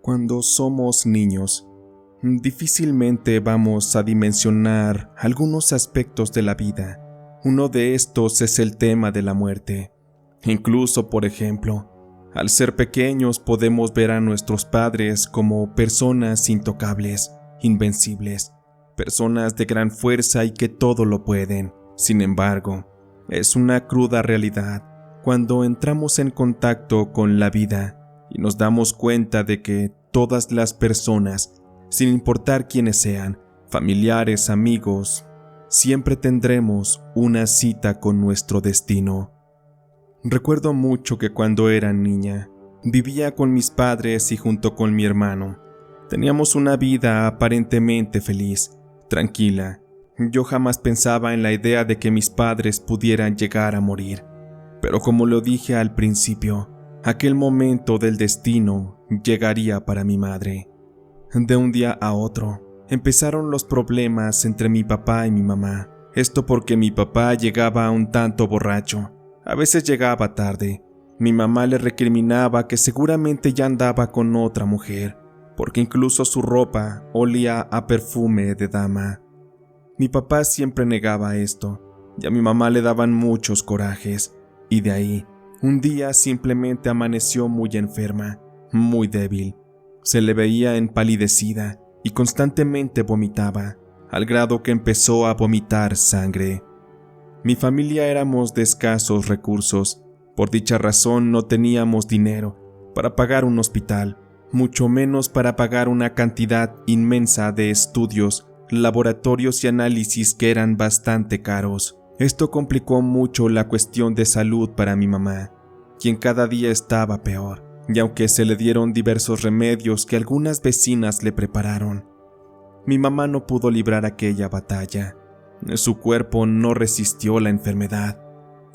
Cuando somos niños, difícilmente vamos a dimensionar algunos aspectos de la vida. Uno de estos es el tema de la muerte. Incluso, por ejemplo, al ser pequeños podemos ver a nuestros padres como personas intocables, invencibles, personas de gran fuerza y que todo lo pueden. Sin embargo, es una cruda realidad cuando entramos en contacto con la vida y nos damos cuenta de que todas las personas, sin importar quiénes sean, familiares, amigos, siempre tendremos una cita con nuestro destino. Recuerdo mucho que cuando era niña, vivía con mis padres y junto con mi hermano. Teníamos una vida aparentemente feliz, tranquila. Yo jamás pensaba en la idea de que mis padres pudieran llegar a morir. Pero como lo dije al principio, aquel momento del destino llegaría para mi madre. De un día a otro, empezaron los problemas entre mi papá y mi mamá. Esto porque mi papá llegaba un tanto borracho. A veces llegaba tarde. Mi mamá le recriminaba que seguramente ya andaba con otra mujer, porque incluso su ropa olía a perfume de dama. Mi papá siempre negaba esto, y a mi mamá le daban muchos corajes, y de ahí, un día simplemente amaneció muy enferma, muy débil. Se le veía empalidecida y constantemente vomitaba, al grado que empezó a vomitar sangre. Mi familia éramos de escasos recursos. Por dicha razón no teníamos dinero para pagar un hospital, mucho menos para pagar una cantidad inmensa de estudios, laboratorios y análisis que eran bastante caros. Esto complicó mucho la cuestión de salud para mi mamá, quien cada día estaba peor, y aunque se le dieron diversos remedios que algunas vecinas le prepararon, mi mamá no pudo librar aquella batalla. Su cuerpo no resistió la enfermedad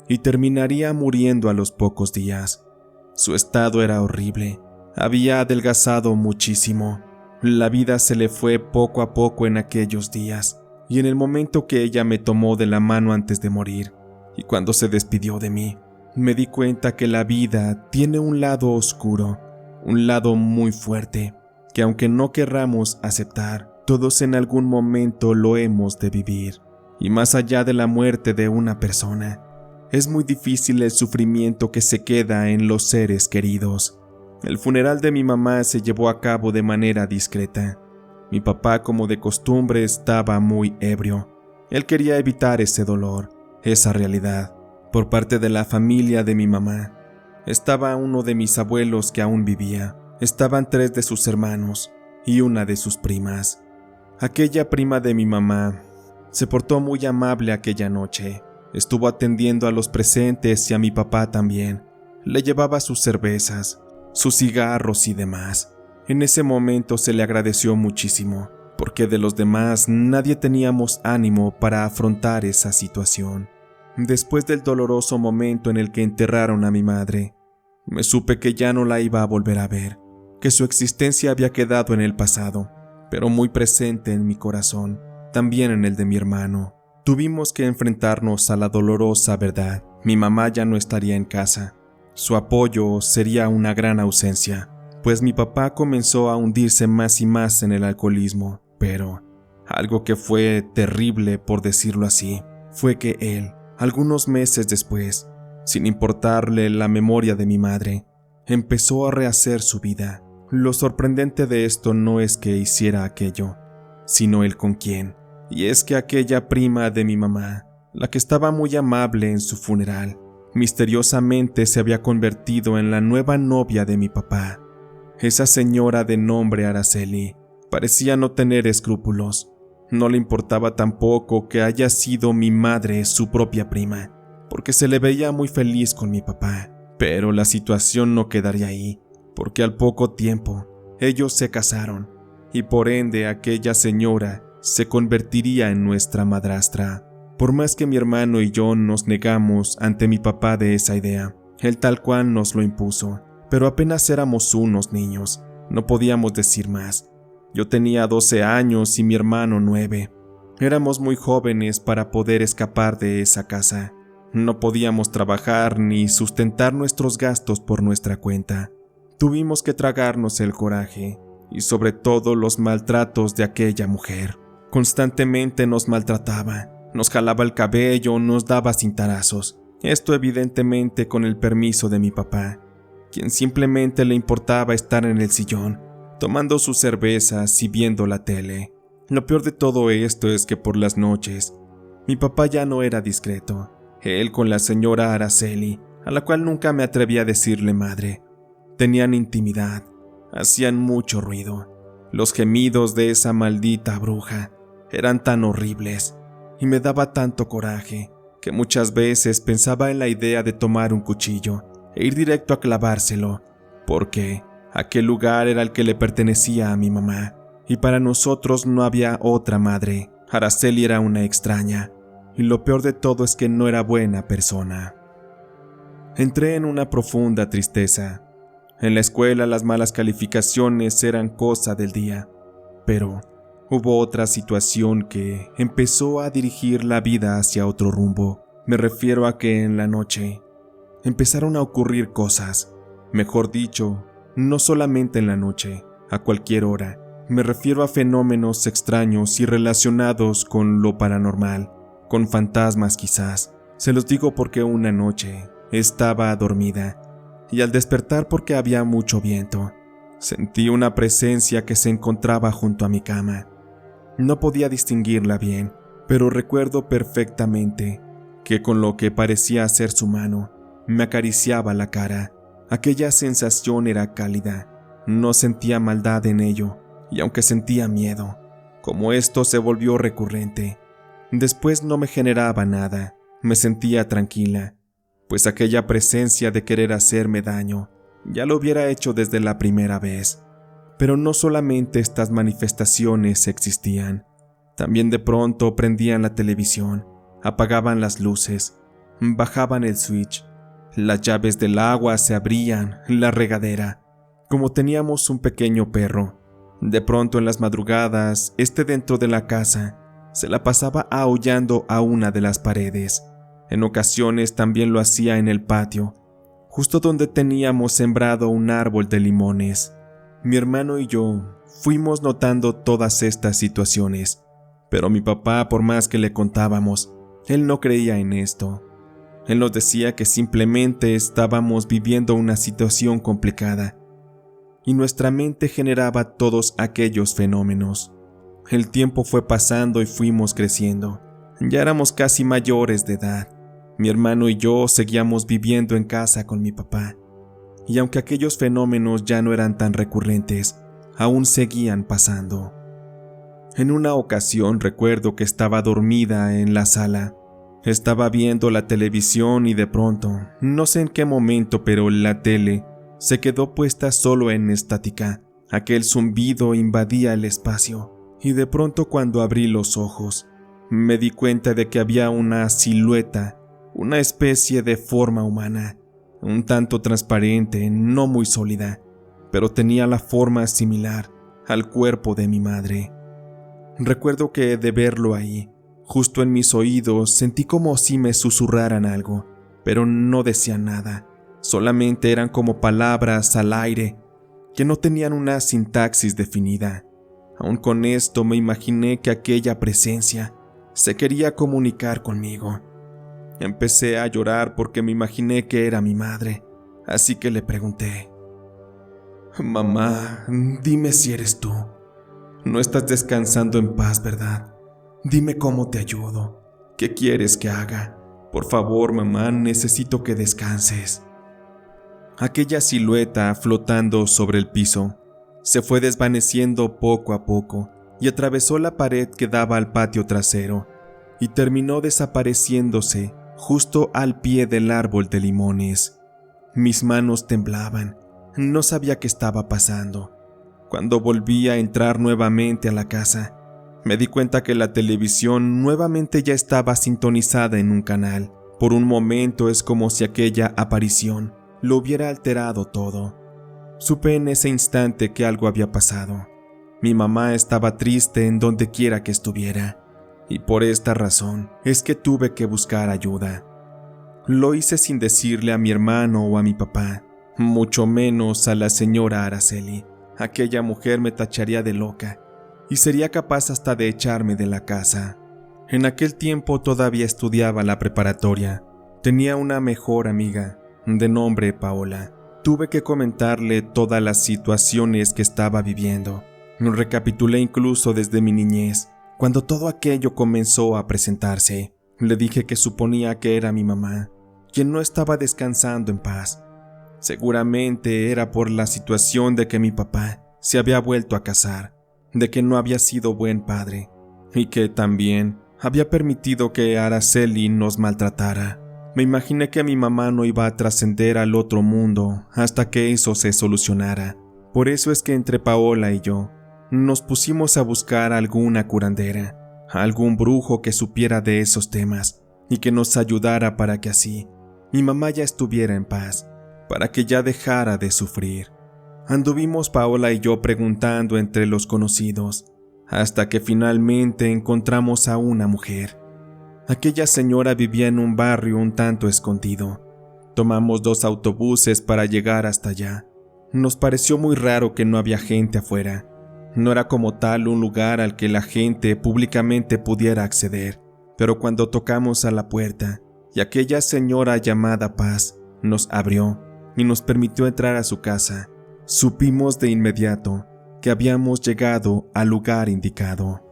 y terminaría muriendo a los pocos días. Su estado era horrible, había adelgazado muchísimo. La vida se le fue poco a poco en aquellos días, y en el momento que ella me tomó de la mano antes de morir, y cuando se despidió de mí, me di cuenta que la vida tiene un lado oscuro, un lado muy fuerte, que aunque no querramos aceptar, todos en algún momento lo hemos de vivir. Y más allá de la muerte de una persona, es muy difícil el sufrimiento que se queda en los seres queridos. El funeral de mi mamá se llevó a cabo de manera discreta. Mi papá, como de costumbre, estaba muy ebrio. Él quería evitar ese dolor, esa realidad. Por parte de la familia de mi mamá, estaba uno de mis abuelos que aún vivía. Estaban 3 de sus hermanos y una de sus primas. Aquella prima de mi mamá se portó muy amable aquella noche. Estuvo atendiendo a los presentes y a mi papá también. Le llevaba sus cervezas, sus cigarros y demás. En ese momento se le agradeció muchísimo, porque de los demás nadie teníamos ánimo para afrontar esa situación. Después del doloroso momento en el que enterraron a mi madre, me supe que ya no la iba a volver a ver, que su existencia había quedado en el pasado, pero muy presente en mi corazón, también en el de mi hermano. Tuvimos que enfrentarnos a la dolorosa verdad. Mi mamá ya no estaría en casa. Su apoyo sería una gran ausencia, pues mi papá comenzó a hundirse más y más en el alcoholismo. Pero algo que fue terrible, por decirlo así, fue que él, algunos meses después, sin importarle la memoria de mi madre, empezó a rehacer su vida. Lo sorprendente de esto no es que hiciera aquello, sino el con quién. Y es que aquella prima de mi mamá, la que estaba muy amable en su funeral, misteriosamente se había convertido en la nueva novia de mi papá. Esa señora de nombre Araceli parecía no tener escrúpulos. No le importaba tampoco que haya sido mi madre su propia prima, porque se le veía muy feliz con mi papá. Pero la situación no quedaría ahí, porque al poco tiempo ellos se casaron, y por ende aquella señora se convertiría en nuestra madrastra. Por más que mi hermano y yo nos negamos ante mi papá de esa idea, él tal cual nos lo impuso, pero apenas éramos unos niños, no podíamos decir más. Yo tenía 12 años y mi hermano 9. Éramos muy jóvenes para poder escapar de esa casa. No podíamos trabajar ni sustentar nuestros gastos por nuestra cuenta. Tuvimos que tragarnos el coraje y sobre todo los maltratos de aquella mujer. Constantemente nos maltrataba, nos jalaba el cabello, nos daba cintarazos. Esto evidentemente con el permiso de mi papá, quien simplemente le importaba estar en el sillón, tomando sus cervezas y viendo la tele. Lo peor de todo esto es que por las noches, mi papá ya no era discreto. Él con la señora Araceli, a la cual nunca me atreví a decirle madre, tenían intimidad, hacían mucho ruido. Los gemidos de esa maldita bruja eran tan horribles y me daba tanto coraje que muchas veces pensaba en la idea de tomar un cuchillo e ir directo a clavárselo, porque aquel lugar era el que le pertenecía a mi mamá y para nosotros no había otra madre. Araceli era una extraña y lo peor de todo es que no era buena persona. Entré en una profunda tristeza. En la escuela las malas calificaciones eran cosa del día, pero hubo otra situación que empezó a dirigir la vida hacia otro rumbo. Me refiero a que en la noche empezaron a ocurrir cosas, mejor dicho, no solamente en la noche, a cualquier hora. Me refiero a fenómenos extraños y relacionados con lo paranormal, con fantasmas quizás. Se los digo porque una noche estaba dormida y al despertar porque había mucho viento, sentí una presencia que se encontraba junto a mi cama. No podía distinguirla bien, pero recuerdo perfectamente que con lo que parecía ser su mano, me acariciaba la cara. Aquella sensación era cálida, no sentía maldad en ello, y aunque sentía miedo, como esto se volvió recurrente, después no me generaba nada, me sentía tranquila, pues aquella presencia de querer hacerme daño ya lo hubiera hecho desde la primera vez. Pero no solamente estas manifestaciones existían, también de pronto prendían la televisión, apagaban las luces, bajaban el switch, las llaves del agua se abrían, la regadera. Como teníamos un pequeño perro, de pronto en las madrugadas, dentro de la casa, se la pasaba aullando a una de las paredes. En ocasiones también lo hacía en el patio, justo donde teníamos sembrado un árbol de limones. Mi hermano y yo fuimos notando todas estas situaciones, pero mi papá, por más que le contábamos, él no creía en esto. Él nos decía que simplemente estábamos viviendo una situación complicada, y nuestra mente generaba todos aquellos fenómenos. El tiempo fue pasando y fuimos creciendo. Ya éramos casi mayores de edad. Mi hermano y yo seguíamos viviendo en casa con mi papá, y aunque aquellos fenómenos ya no eran tan recurrentes, aún seguían pasando. En una ocasión recuerdo que estaba dormida en la sala. Estaba viendo la televisión y de pronto, no sé en qué momento, pero la tele se quedó puesta solo en estática. Aquel zumbido invadía el espacio, y de pronto cuando abrí los ojos, me di cuenta de que había una silueta, una especie de forma humana, un tanto transparente, no muy sólida, pero tenía la forma similar al cuerpo de mi madre. Recuerdo que de verlo ahí, justo en mis oídos, sentí como si me susurraran algo, pero no decían nada, solamente eran como palabras al aire, que no tenían una sintaxis definida. Aún con esto me imaginé que aquella presencia se quería comunicar conmigo. Empecé a llorar porque me imaginé que era mi madre, así que le pregunté: «Mamá, dime si eres tú. No estás descansando en paz, ¿verdad? Dime cómo te ayudo. ¿Qué quieres que haga? Por favor, mamá, necesito que descanses». Aquella silueta flotando sobre el piso se fue desvaneciendo poco a poco y atravesó la pared que daba al patio trasero y terminó desapareciéndose justo al pie del árbol de limones. Mis manos temblaban, no sabía qué estaba pasando. Cuando volví a entrar nuevamente a la casa, me di cuenta que la televisión nuevamente ya estaba sintonizada en un canal. Por un momento es como si aquella aparición lo hubiera alterado todo. Supe en ese instante que algo había pasado. Mi mamá estaba triste en donde quiera que estuviera, y por esta razón es que tuve que buscar ayuda. Lo hice sin decirle a mi hermano o a mi papá, mucho menos a la señora Araceli. Aquella mujer me tacharía de loca y sería capaz hasta de echarme de la casa. En aquel tiempo todavía estudiaba la preparatoria. Tenía una mejor amiga, de nombre Paola. Tuve que comentarle todas las situaciones que estaba viviendo. Recapitulé incluso desde mi niñez, cuando todo aquello comenzó a presentarse. Le dije que suponía que era mi mamá, quien no estaba descansando en paz. Seguramente era por la situación de que mi papá se había vuelto a casar, de que no había sido buen padre, y que también había permitido que Araceli nos maltratara. Me imaginé que mi mamá no iba a trascender al otro mundo hasta que eso se solucionara. Por eso es que entre Paola y yo nos pusimos a buscar alguna curandera, algún brujo que supiera de esos temas y que nos ayudara para que así mi mamá ya estuviera en paz, para que ya dejara de sufrir. Anduvimos Paola y yo preguntando entre los conocidos, hasta que finalmente encontramos a una mujer. Aquella señora vivía en un barrio un tanto escondido. Tomamos 2 autobuses para llegar hasta allá. Nos pareció muy raro que no había gente afuera. No era como tal un lugar al que la gente públicamente pudiera acceder, pero cuando tocamos a la puerta y aquella señora llamada Paz nos abrió y nos permitió entrar a su casa, supimos de inmediato que habíamos llegado al lugar indicado.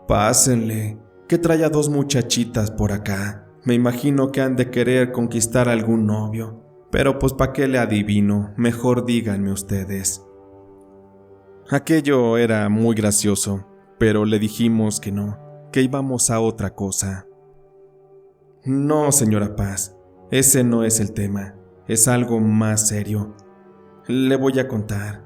«Pásenle, que trae a 2 muchachitas por acá. Me imagino que han de querer conquistar a algún novio, pero pues ¿pa' qué le adivino? Mejor díganme ustedes». Aquello era muy gracioso, pero le dijimos que no, que íbamos a otra cosa. «No, señora Paz, ese no es el tema, es algo más serio. Le voy a contar.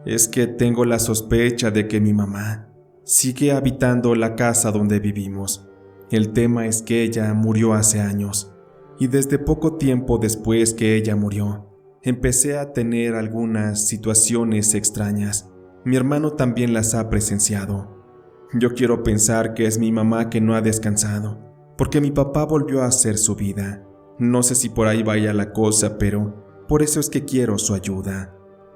Es que tengo la sospecha de que mi mamá sigue habitando la casa donde vivimos. El tema es que ella murió hace años, y desde poco tiempo después que ella murió, empecé a tener algunas situaciones extrañas. Mi hermano también las ha presenciado. Yo quiero pensar que es mi mamá que no ha descansado, porque mi papá volvió a hacer su vida. No sé si por ahí vaya la cosa, pero por eso es que quiero su ayuda».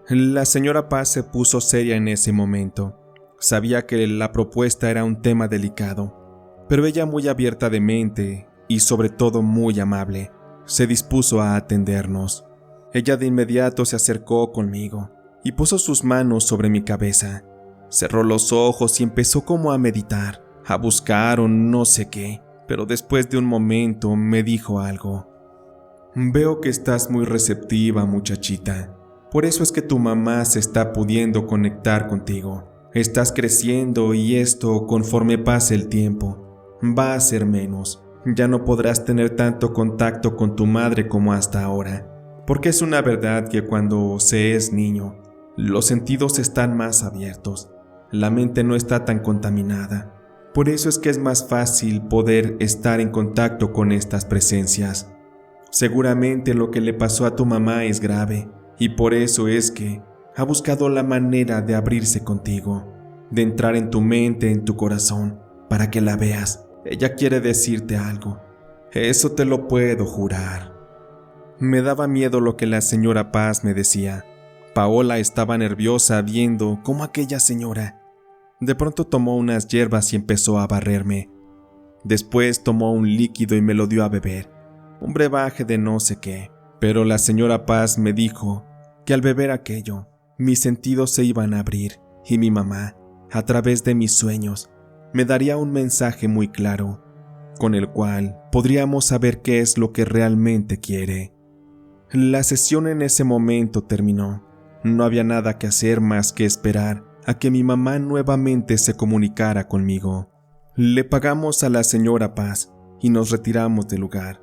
La señora Paz se puso seria en ese momento. Sabía que la propuesta era un tema delicado, pero ella, muy abierta de mente y sobre todo muy amable, se dispuso a atendernos. Ella de inmediato se acercó conmigo y puso sus manos sobre mi cabeza. Cerró los ojos y empezó como a meditar, a buscar o no sé qué, pero después de un momento me dijo algo. «Veo que estás muy receptiva, muchachita. Por eso es que tu mamá se está pudiendo conectar contigo. Estás creciendo y esto, conforme pase el tiempo, va a ser menos. Ya no podrás tener tanto contacto con tu madre como hasta ahora, porque es una verdad que cuando se es niño, los sentidos están más abiertos, la mente no está tan contaminada. Por eso es que es más fácil poder estar en contacto con estas presencias. Seguramente lo que le pasó a tu mamá es grave, y por eso es que ha buscado la manera de abrirse contigo, de entrar en tu mente, en tu corazón, para que la veas. Ella quiere decirte algo. Eso te lo puedo jurar». Me daba miedo lo que la señora Paz me decía. Paola estaba nerviosa viendo cómo aquella señora de pronto tomó unas hierbas y empezó a barrerme. Después tomó un líquido y me lo dio a beber, un brebaje de no sé qué. Pero la señora Paz me dijo que al beber aquello, mis sentidos se iban a abrir y mi mamá, a través de mis sueños, me daría un mensaje muy claro, con el cual podríamos saber qué es lo que realmente quiere. La sesión en ese momento terminó. No había nada que hacer más que esperar a que mi mamá nuevamente se comunicara conmigo. Le pagamos a la señora Paz y nos retiramos del lugar.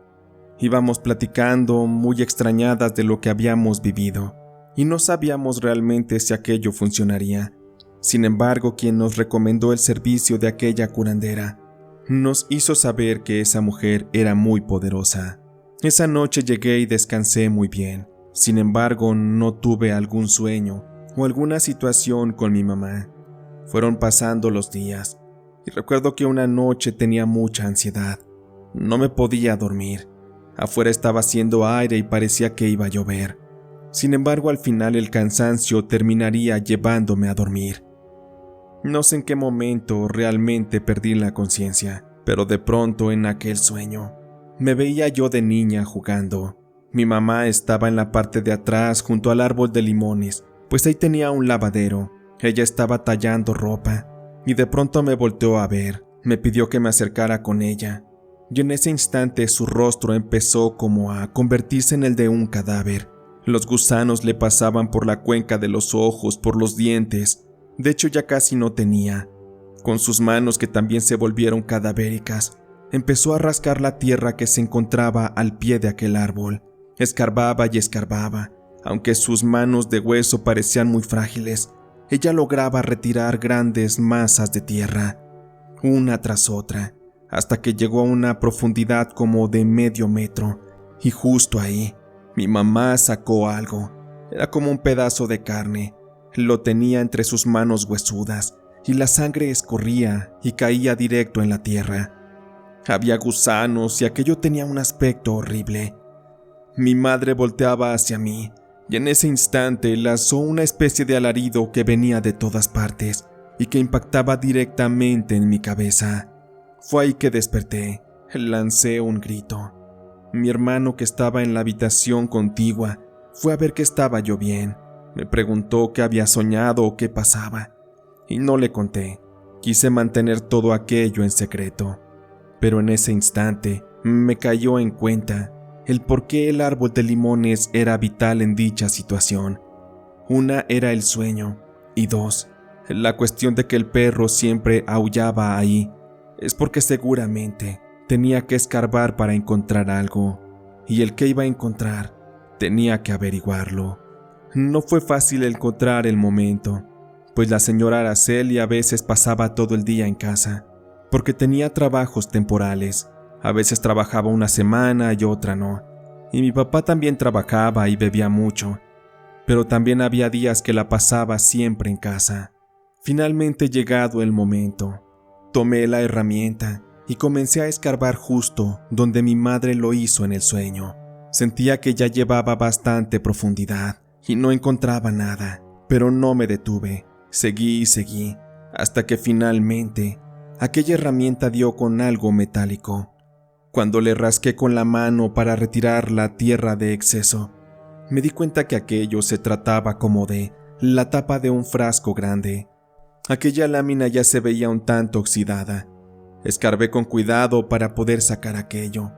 Íbamos platicando, muy extrañadas de lo que habíamos vivido, y no sabíamos realmente si aquello funcionaría. Sin embargo, quien nos recomendó el servicio de aquella curandera nos hizo saber que esa mujer era muy poderosa. Esa noche llegué y descansé muy bien. Sin embargo, no tuve algún sueño o alguna situación con mi mamá. Fueron pasando los días, y recuerdo que una noche tenía mucha ansiedad. No me podía dormir. Afuera estaba haciendo aire y parecía que iba a llover. Sin embargo, al final el cansancio terminaría llevándome a dormir. No sé en qué momento realmente perdí la conciencia, pero de pronto en aquel sueño me veía yo de niña jugando. Mi mamá estaba en la parte de atrás junto al árbol de limones, pues ahí tenía un lavadero. Ella estaba tallando ropa y de pronto me volteó a ver. Me pidió que me acercara con ella y en ese instante su rostro empezó como a convertirse en el de un cadáver. Los gusanos le pasaban por la cuenca de los ojos, por los dientes. De hecho, ya casi no tenía. Con sus manos, que también se volvieron cadavéricas, empezó a rascar la tierra que se encontraba al pie de aquel árbol. Escarbaba y escarbaba. Aunque sus manos de hueso parecían muy frágiles, ella lograba retirar grandes masas de tierra, una tras otra, hasta que llegó a una profundidad como de medio metro. Y justo ahí, mi mamá sacó algo. Era como un pedazo de carne. Lo tenía entre sus manos huesudas y la sangre escurría y caía directo en la tierra. Había gusanos y aquello tenía un aspecto horrible. Mi madre volteaba hacia mí y en ese instante lanzó una especie de alarido que venía de todas partes y que impactaba directamente en mi cabeza. Fue ahí que desperté. Lancé un grito. Mi hermano, que estaba en la habitación contigua, fue a ver que estaba yo bien. Me preguntó qué había soñado o qué pasaba, y no le conté. Quise mantener todo aquello en secreto, pero en ese instante me cayó en cuenta el por qué el árbol de limones era vital en dicha situación. Una era el sueño, y dos, la cuestión de que el perro siempre aullaba ahí. Es porque seguramente tenía que escarbar para encontrar algo, y el que iba a encontrar tenía que averiguarlo. No fue fácil encontrar el momento, pues la señora Araceli a veces pasaba todo el día en casa, porque tenía trabajos temporales. A veces trabajaba una semana y otra no, y mi papá también trabajaba y bebía mucho, pero también había días que la pasaba siempre en casa. Finalmente, llegado el momento, tomé la herramienta y comencé a escarbar justo donde mi madre lo hizo en el sueño. Sentía que ya llevaba bastante profundidad y no encontraba nada, pero no me detuve. Seguí y seguí, hasta que finalmente aquella herramienta dio con algo metálico. Cuando le rasqué con la mano para retirar la tierra de exceso, me di cuenta que aquello se trataba como de la tapa de un frasco grande. Aquella lámina ya se veía un tanto oxidada. Escarbé con cuidado para poder sacar aquello,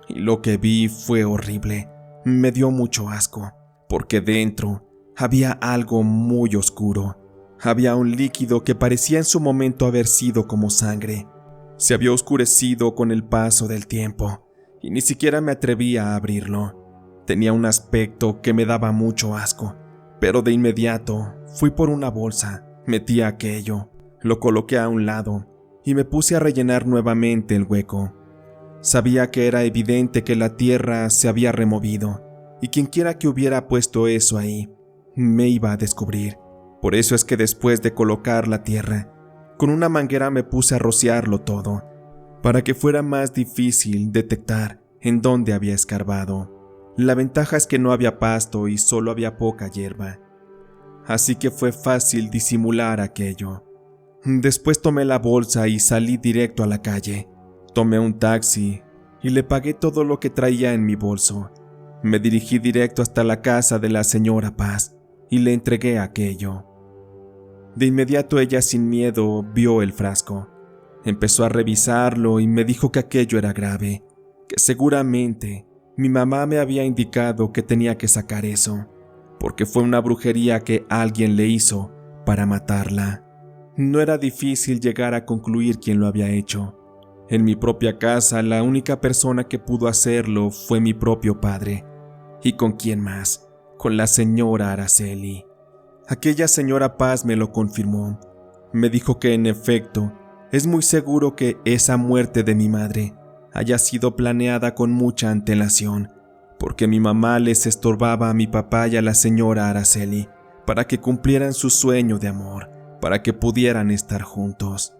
y lo que vi fue horrible. Me dio mucho asco, porque dentro había algo muy oscuro. Había un líquido que parecía en su momento haber sido como sangre. Se había oscurecido con el paso del tiempo, y ni siquiera me atrevía a abrirlo. Tenía un aspecto que me daba mucho asco, pero de inmediato fui por una bolsa, metí aquello, lo coloqué a un lado y me puse a rellenar nuevamente el hueco. Sabía que era evidente que la tierra se había removido, y quienquiera que hubiera puesto eso ahí, me iba a descubrir. Por eso es que después de colocar la tierra, con una manguera me puse a rociarlo todo, para que fuera más difícil detectar en dónde había escarbado. La ventaja es que no había pasto y solo había poca hierba, así que fue fácil disimular aquello. Después tomé la bolsa y salí directo a la calle. Tomé un taxi y le pagué todo lo que traía en mi bolso. Me dirigí directo hasta la casa de la señora Paz y le entregué aquello. De inmediato ella, sin miedo, vio el frasco. Empezó a revisarlo y me dijo que aquello era grave, que seguramente mi mamá me había indicado que tenía que sacar eso, porque fue una brujería que alguien le hizo para matarla. No era difícil llegar a concluir quién lo había hecho. En mi propia casa, la única persona que pudo hacerlo fue mi propio padre. ¿Y con quién más? Con la señora Araceli. Aquella señora Paz me lo confirmó. Me dijo que en efecto, es muy seguro que esa muerte de mi madre haya sido planeada con mucha antelación, porque mi mamá les estorbaba a mi papá y a la señora Araceli para que cumplieran su sueño de amor, para que pudieran estar juntos.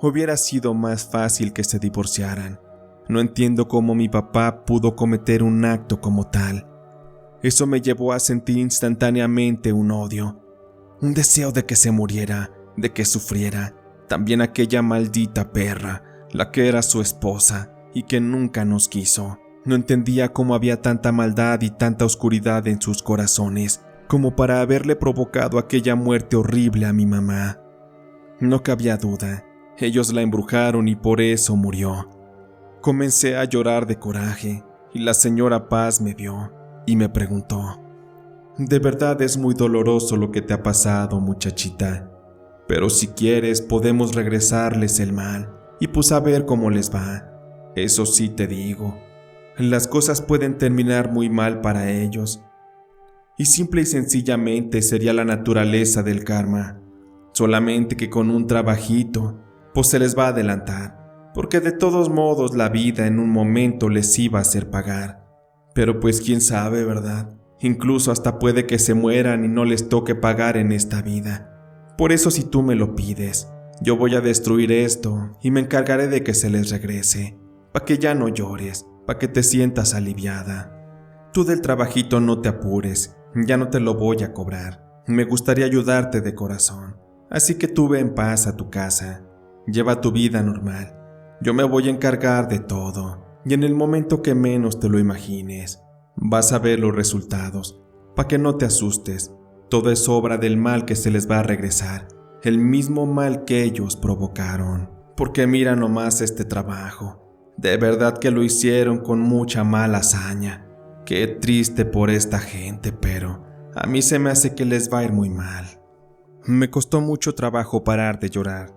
Hubiera sido más fácil que se divorciaran. No entiendo cómo mi papá pudo cometer un acto como tal. Eso me llevó a sentir instantáneamente un odio, un deseo de que se muriera, de que sufriera. También aquella maldita perra, la que era su esposa y que nunca nos quiso. No entendía cómo había tanta maldad y tanta oscuridad en sus corazones, como para haberle provocado aquella muerte horrible a mi mamá. No cabía duda, ellos la embrujaron y por eso murió. Comencé a llorar de coraje y la señora Paz me vio y me preguntó: «De verdad es muy doloroso lo que te ha pasado, muchachita, pero si quieres podemos regresarles el mal y pues a ver cómo les va. Eso sí te digo, las cosas pueden terminar muy mal para ellos y simple y sencillamente sería la naturaleza del karma, solamente que con un trabajito pues se les va a adelantar, porque de todos modos la vida en un momento les iba a hacer pagar. Pero pues quién sabe, ¿verdad? Incluso hasta puede que se mueran y no les toque pagar en esta vida. Por eso si tú me lo pides, yo voy a destruir esto y me encargaré de que se les regrese, para que ya no llores, para que te sientas aliviada. Tú del trabajito no te apures, ya no te lo voy a cobrar. Me gustaría ayudarte de corazón, así que tú ve en paz a tu casa. Lleva tu vida normal. Yo me voy a encargar de todo, y en el momento que menos te lo imagines, vas a ver los resultados. Pa' que no te asustes, todo es obra del mal que se les va a regresar, el mismo mal que ellos provocaron. Porque mira nomás este trabajo, de verdad que lo hicieron con mucha mala hazaña. Qué triste por esta gente, pero a mí se me hace que les va a ir muy mal». Me costó mucho trabajo parar de llorar.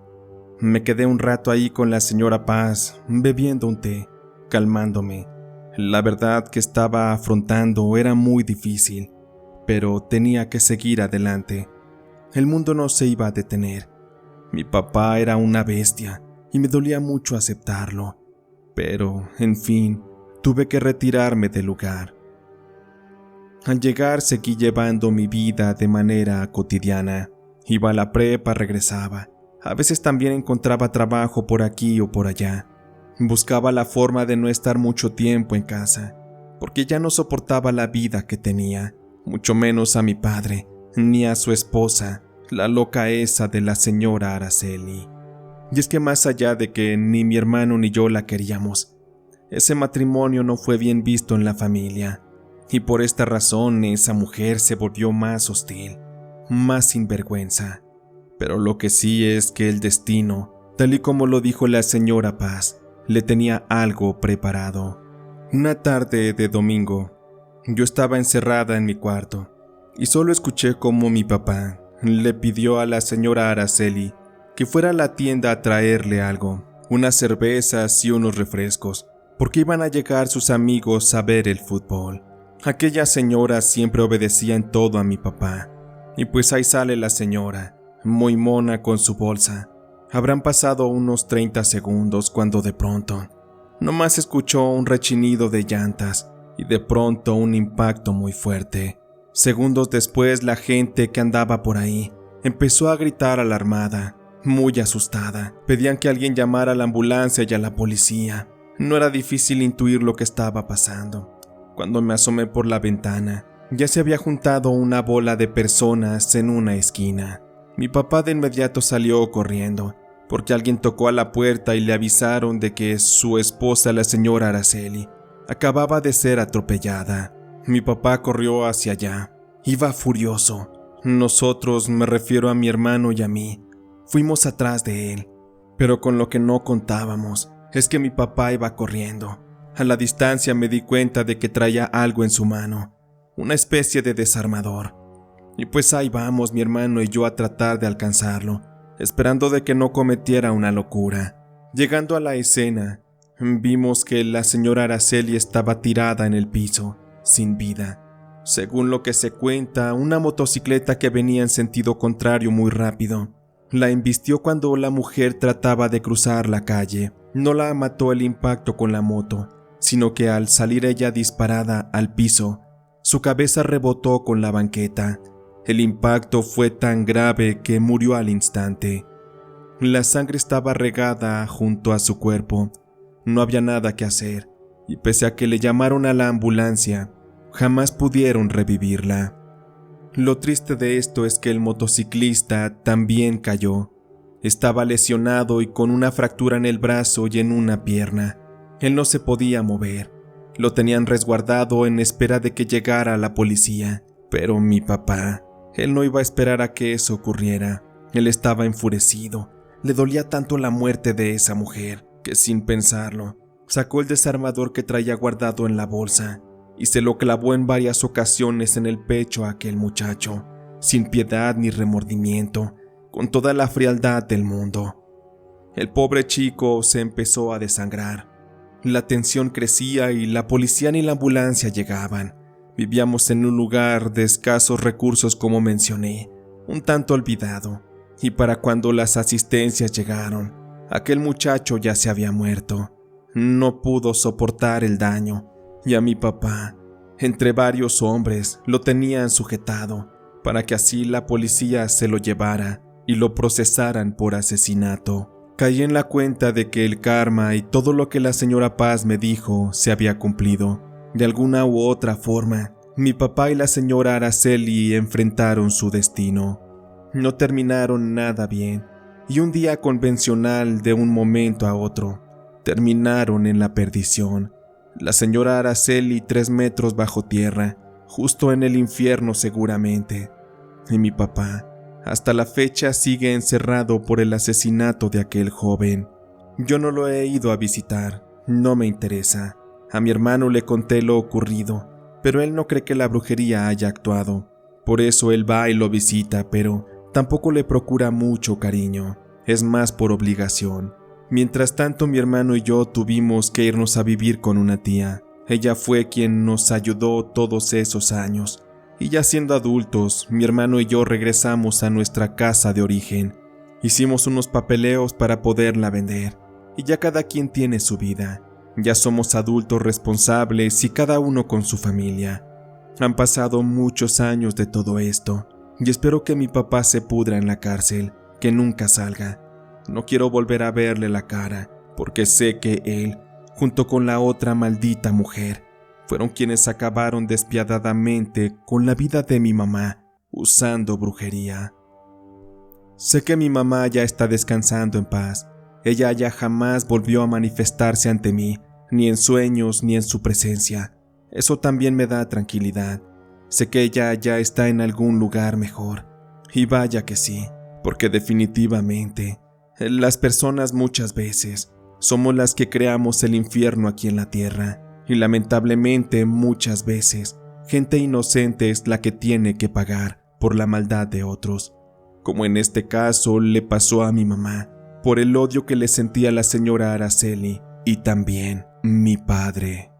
Me quedé un rato ahí con la señora Paz, bebiendo un té, calmándome. La verdad que estaba afrontando era muy difícil, pero tenía que seguir adelante. El mundo no se iba a detener. Mi papá era una bestia y me dolía mucho aceptarlo, pero, en fin, tuve que retirarme del lugar. Al llegar seguí llevando mi vida de manera cotidiana. Iba a la prepa, regresaba. A veces también encontraba trabajo por aquí o por allá. Buscaba la forma de no estar mucho tiempo en casa, porque ya no soportaba la vida que tenía, mucho menos a mi padre, ni a su esposa, la loca esa de la señora Araceli. Y es que más allá de que ni mi hermano ni yo la queríamos, ese matrimonio no fue bien visto en la familia, y por esta razón esa mujer se volvió más hostil, más sinvergüenza. Pero lo que sí es que el destino, tal y como lo dijo la señora Paz, le tenía algo preparado. Una tarde de domingo, yo estaba encerrada en mi cuarto y solo escuché cómo mi papá le pidió a la señora Araceli que fuera a la tienda a traerle algo, unas cervezas y unos refrescos, porque iban a llegar sus amigos a ver el fútbol. Aquella señora siempre obedecía en todo a mi papá, y pues ahí sale la señora, muy mona con su bolsa. Habrán pasado unos 30 segundos cuando de pronto, nomás escuchó un rechinido de llantas y de pronto un impacto muy fuerte. Segundos después la gente que andaba por ahí empezó a gritar alarmada, muy asustada. Pedían que alguien llamara a la ambulancia y a la policía. No era difícil intuir lo que estaba pasando. Cuando me asomé por la ventana, ya se había juntado una bola de personas en una esquina. Mi papá de inmediato salió corriendo, porque alguien tocó a la puerta y le avisaron de que su esposa, la señora Araceli, acababa de ser atropellada. Mi papá corrió hacia allá. Iba furioso. Nosotros, me refiero a mi hermano y a mí, fuimos atrás de él. Pero con lo que no contábamos es que mi papá iba corriendo. A la distancia me di cuenta de que traía algo en su mano, una especie de desarmador. Y pues ahí vamos mi hermano y yo a tratar de alcanzarlo, esperando de que no cometiera una locura. Llegando a la escena, vimos que la señora Araceli estaba tirada en el piso, sin vida. Según lo que se cuenta, una motocicleta que venía en sentido contrario muy rápido la embistió cuando la mujer trataba de cruzar la calle. No la mató el impacto con la moto, sino que al salir ella disparada al piso, su cabeza rebotó con la banqueta. El impacto fue tan grave que murió al instante. La sangre estaba regada junto a su cuerpo. No había nada que hacer, y pese a que le llamaron a la ambulancia, jamás pudieron revivirla. Lo triste de esto es que el motociclista también cayó. Estaba lesionado y con una fractura en el brazo y en una pierna. Él no se podía mover. Lo tenían resguardado en espera de que llegara la policía. Pero mi papá, él no iba a esperar a que eso ocurriera. Él estaba enfurecido. Le dolía tanto la muerte de esa mujer que, sin pensarlo, sacó el desarmador que traía guardado en la bolsa y se lo clavó en varias ocasiones en el pecho a aquel muchacho, sin piedad ni remordimiento, con toda la frialdad del mundo. El pobre chico se empezó a desangrar. La tensión crecía y la policía ni la ambulancia llegaban. Vivíamos en un lugar de escasos recursos, como mencioné, un tanto olvidado, y para cuando las asistencias llegaron, aquel muchacho ya se había muerto. No pudo soportar el daño, y a mi papá, entre varios hombres, lo tenían sujetado, para que así la policía se lo llevara y lo procesaran por asesinato. Caí en la cuenta de que el karma y todo lo que la señora Paz me dijo se había cumplido. De alguna u otra forma, mi papá y la señora Araceli enfrentaron su destino. No terminaron nada bien, y un día convencional de un momento a otro, terminaron en la perdición. La señora Araceli 3 metros bajo tierra, justo en el infierno seguramente. Y mi papá, hasta la fecha, sigue encerrado por el asesinato de aquel joven. Yo no lo he ido a visitar, no me interesa. A mi hermano le conté lo ocurrido, pero él no cree que la brujería haya actuado. Por eso él va y lo visita, pero tampoco le procura mucho cariño. Es más por obligación. Mientras tanto, mi hermano y yo tuvimos que irnos a vivir con una tía. Ella fue quien nos ayudó todos esos años. Y ya siendo adultos, mi hermano y yo regresamos a nuestra casa de origen. Hicimos unos papeleos para poderla vender. Y ya cada quien tiene su vida. Ya somos adultos responsables y cada uno con su familia. Han pasado muchos años de todo esto. Y espero que mi papá se pudra en la cárcel, que nunca salga. No quiero volver a verle la cara, porque sé que él, junto con la otra maldita mujer, fueron quienes acabaron despiadadamente con la vida de mi mamá, usando brujería. Sé que mi mamá ya está descansando en paz. Ella ya jamás volvió a manifestarse ante mí, ni en sueños ni en su presencia. Eso también me da tranquilidad. Sé que ella ya está en algún lugar mejor. Y vaya que sí, porque definitivamente, las personas muchas veces somos las que creamos el infierno aquí en la tierra. Y lamentablemente muchas veces, gente inocente es la que tiene que pagar por la maldad de otros. Como en este caso le pasó a mi mamá, por el odio que le sentía la señora Araceli y también mi padre.